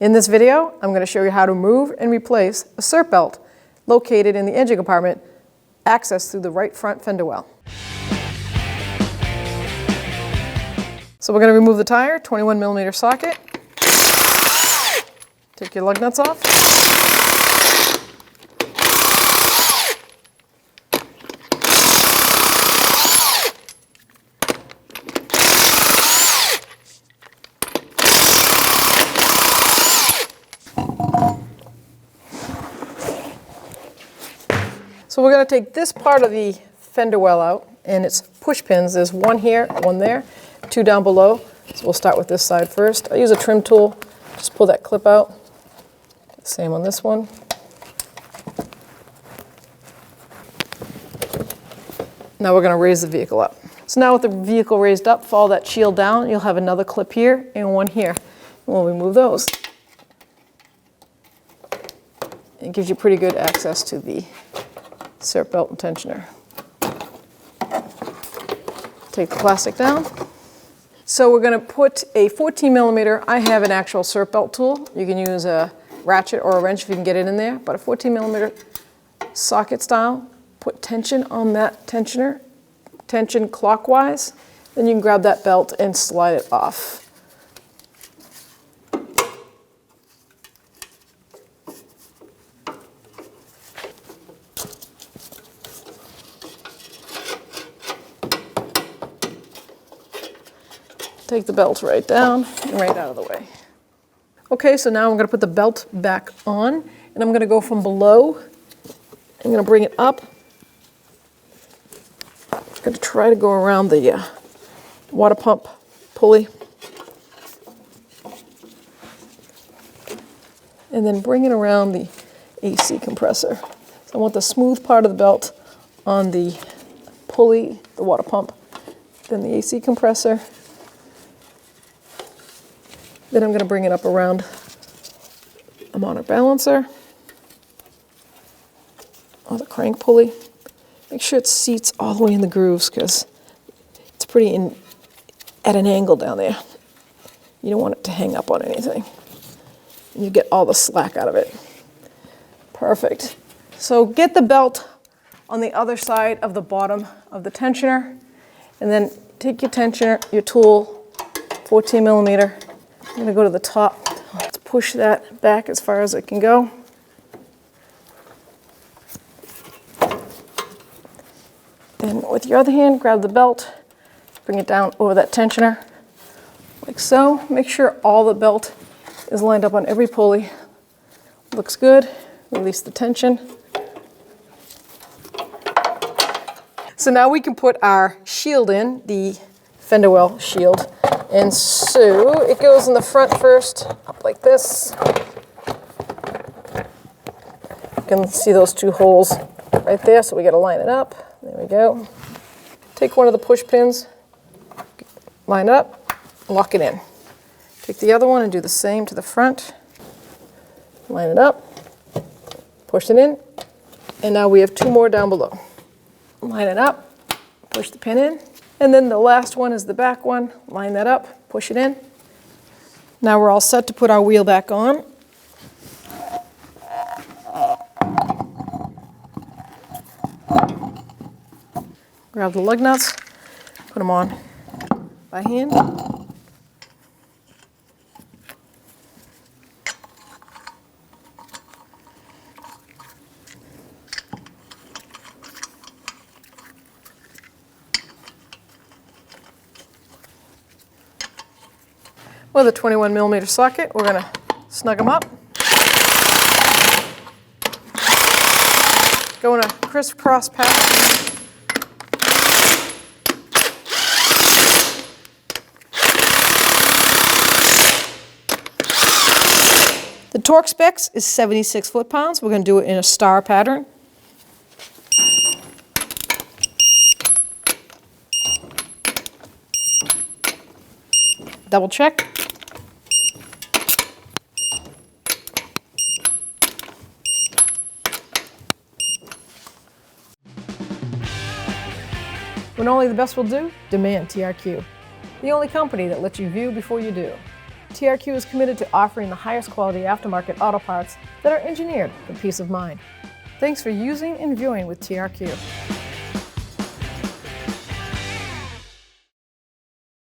In this video, I'm going to show you how to move and replace a SERP belt located in the engine compartment, accessed through the right front fender well. So we're going to remove the tire, 21mm socket. Take your lug nuts off. So we're going to take this part of the fender well out, and it's push pins. There's one here, one there, two down below. So we'll start with this side first. I use a trim tool, just pull that clip out. Same on this one. Now we're going to raise the vehicle up. So now with the vehicle raised up, follow that shield down. You'll have another clip here and one here. And we'll remove those. It gives you pretty good access to the SERP belt and tensioner. Take the plastic down. So we're going to put a 14mm. I have an actual SERP belt tool. You can use a ratchet or a wrench if you can get it in there, but a 14mm socket style. Put tension on that tensioner, tension clockwise. Then you can grab that belt and slide it off. Take the belt right down and right out of the way. Okay, so now I'm going to put the belt back on, and I'm going to go from below. I'm going to bring it up. I'm going to try to go around the water pump pulley. And then bring it around the AC compressor. So I want the smooth part of the belt on the pulley, the water pump, then the AC compressor. Then I'm going to bring it up around a monitor balancer or the crank pulley. Make sure it seats all the way in the grooves because it's pretty at an angle down there. You don't want it to hang up on anything. And you get all the slack out of it. Perfect. So get the belt on the other side of the bottom of the tensioner, and then take your tensioner, your tool, 14mm. I'm going to go to the top. Let's push that back as far as it can go. Then with your other hand, grab the belt, bring it down over that tensioner, like so. Make sure all the belt is lined up on every pulley. Looks good. Release the tension. So now we can put our shield in, the fender well shield. And so it goes in the front first, up like this. You can see those two holes right there, so we got to line it up. There we go. Take one of the push pins, line it up, lock it in. Take the other one and do the same to the front. Line it up, push it in, and now we have two more down below. Line it up, push the pin in. And then the last one is the back one. Line that up, push it in. Now we're all set to put our wheel back on. Grab the lug nuts, put them on by hand. With a 21mm socket, we're going to snug them up. Go in a crisscross pattern. The torque specs is 76 foot-pounds. We're going to do it in a star pattern. Double check. When only the best will do, demand TRQ. The only company that lets you view before you do. TRQ is committed to offering the highest quality aftermarket auto parts that are engineered for peace of mind. Thanks for using and viewing with TRQ.